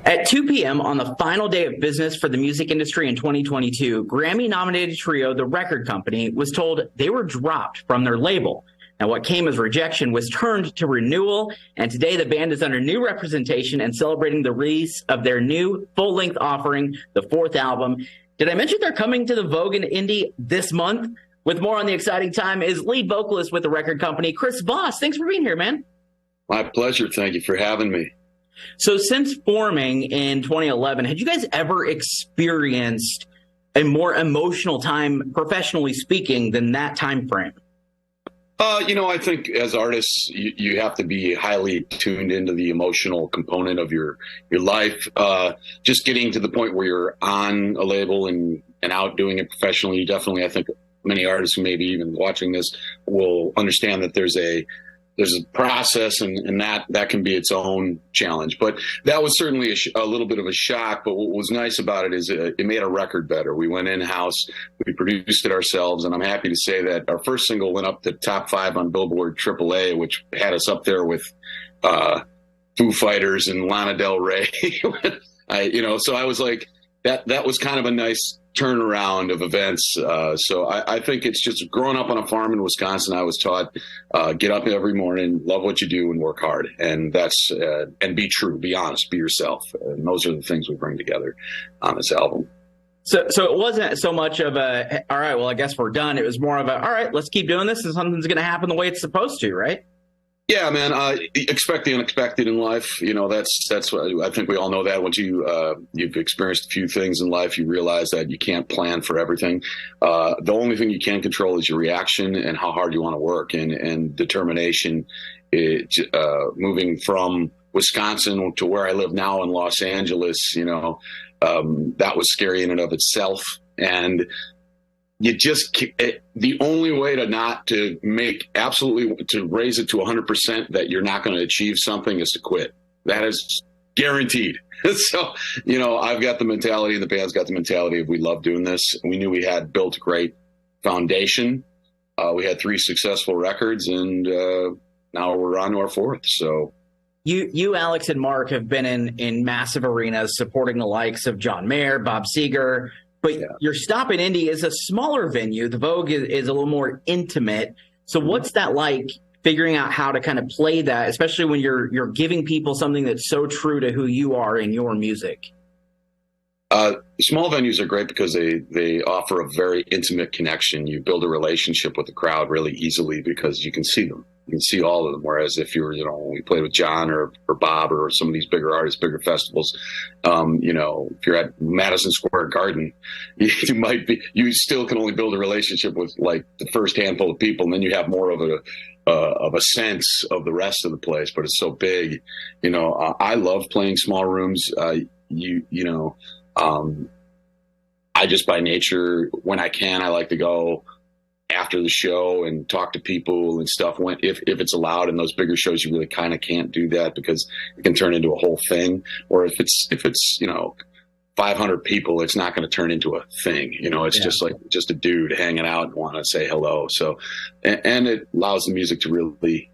At 2 p.m. on the final day of business for the music industry in 2022, Grammy-nominated trio The Record Company was told they were dropped from their label. Now, what came as rejection was turned to renewal, and today the band is under new representation and celebrating the release of their new full-length offering, the fourth album. Did I mention they're coming to the Vogue in Indy this month? With more on the exciting time is lead vocalist with The Record Company, Chris Voss. Thanks for being here, man. My pleasure. Thank you for having me. So since forming in 2011, had you guys ever experienced a more emotional time, professionally speaking, than that time frame? I think as artists, you have to be highly tuned into the emotional component of your life. Just getting to the point where you're on a label and out doing it professionally, you definitely, I think many artists who may be even watching this will understand that there's a process and that can be its own challenge. But that was certainly a little bit of a shock. But what was nice about it is it made our record better. We went in-house, we produced it ourselves, and I'm happy to say that our first single went up to top 5 on Billboard AAA, which had us up there with Foo Fighters and Lana Del Rey. So I was like, that was kind of a nice turnaround of events. So I think it's just growing up on a farm in Wisconsin. I was taught, get up every morning, love what you do and work hard. And that's, and be true, be honest, be yourself. And those are the things we bring together on this album. So it wasn't so much of a, all right, well, I guess we're done. It was more of a, all right, let's keep doing this and something's going to happen the way it's supposed to, right? Yeah, man. Expect the unexpected in life. That's what I think we all know that once you've experienced a few things in life, you realize that you can't plan for everything. The only thing you can control is your reaction and how hard you want to work and determination. Moving from Wisconsin to where I live now in Los Angeles, that was scary in and of itself. And the only way to raise it to 100% that you're not going to achieve something is to quit. That is guaranteed. So, I've got the mentality, the band's got the mentality of we love doing this. We knew we had built a great foundation. We had 3 successful records, and now we're on to our 4th. So You, Alex, and Mark have been in massive arenas supporting the likes of John Mayer, Bob Seger. But your stop in Indy is a smaller venue. The Vogue is a little more intimate. So what's that like, figuring out how to kind of play that, especially when you're giving people something that's so true to who you are in your music? Small venues are great because they offer a very intimate connection. You build a relationship with the crowd really easily because you can see them. You can see all of them. Whereas if you're, we played with John or Bob or some of these bigger artists, bigger festivals, if you're at Madison Square Garden, you still can only build a relationship with like the first handful of people, and then you have more of a sense of the rest of the place. But it's so big, I love playing small rooms. I just by nature, when I can, I like to go after the show and talk to people and stuff. If it's allowed in those bigger shows, you really kind of can't do that because it can turn into a whole thing. Or if it's 500 people, it's not going to turn into a thing. It's just a dude hanging out and want to say hello. So, and it allows the music to really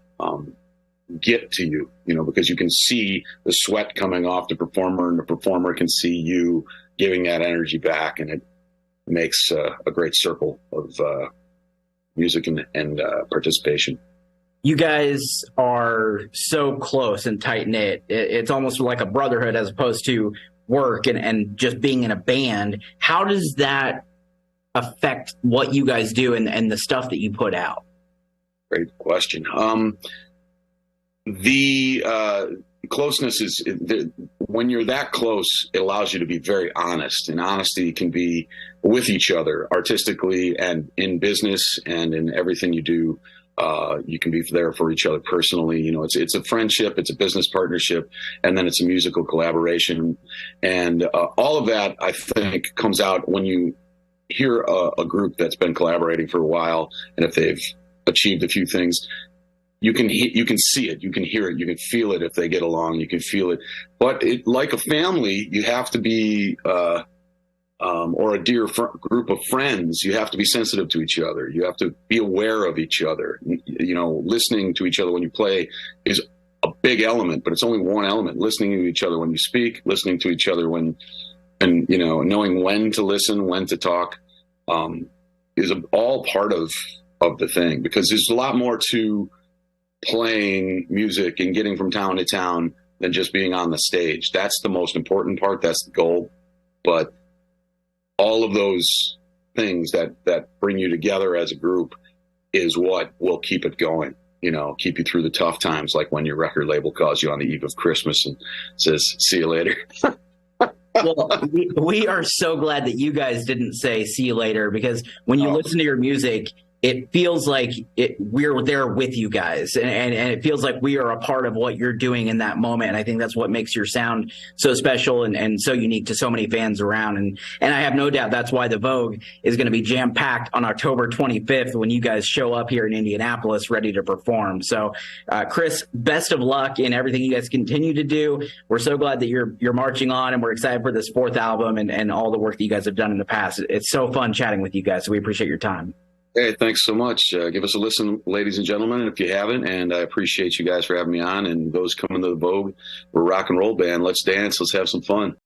get to you, because you can see the sweat coming off the performer, and the performer can see you giving that energy back, and it makes a great circle of music and participation. You guys are so close and tight knit. It's almost like a brotherhood as opposed to work and just being in a band. How does that affect what you guys do and the stuff that you put out? Great question. The closeness is when you're that close, it allows you to be very honest, and honesty can be with each other artistically and in business and in everything you do. You can be there for each other personally. It's a friendship, it's a business partnership, and then it's a musical collaboration. And all of that, I think, comes out when you hear a group that's been collaborating for a while, and if they've achieved a few things, you can see it, you can hear it, you can feel it. If they get along, you can feel it. But like a family, you have to be, or a dear group of friends, you have to be sensitive to each other. You have to be aware of each other. Listening to each other when you play is a big element, but it's only one element. Listening to each other when you speak, listening to each other when, and knowing when to listen, when to talk, is all part of the thing, because there's a lot more to playing music and getting from town to town than just being on the stage. That's the most important part. That's the goal. But all of those things that bring you together as a group is what will keep it going, keep you through the tough times, like when your record label calls you on the eve of Christmas and says, "See you later." Well, we are so glad that you guys didn't say "see you later," because when you listen to your music, it feels like we're there with you guys, and it feels like we are a part of what you're doing in that moment. And I think that's what makes your sound so special and so unique to so many fans around. And I have no doubt that's why the Vogue is going to be jam packed on October 25th when you guys show up here in Indianapolis ready to perform. So, Chris, best of luck in everything you guys continue to do. We're so glad that you're marching on, and we're excited for this fourth album and all the work that you guys have done in the past. It's so fun chatting with you guys. So we appreciate your time. Hey, thanks so much. Give us a listen, ladies and gentlemen, if you haven't. And I appreciate you guys for having me on. And those coming to the Vogue, we're a rock and roll band. Let's dance. Let's have some fun.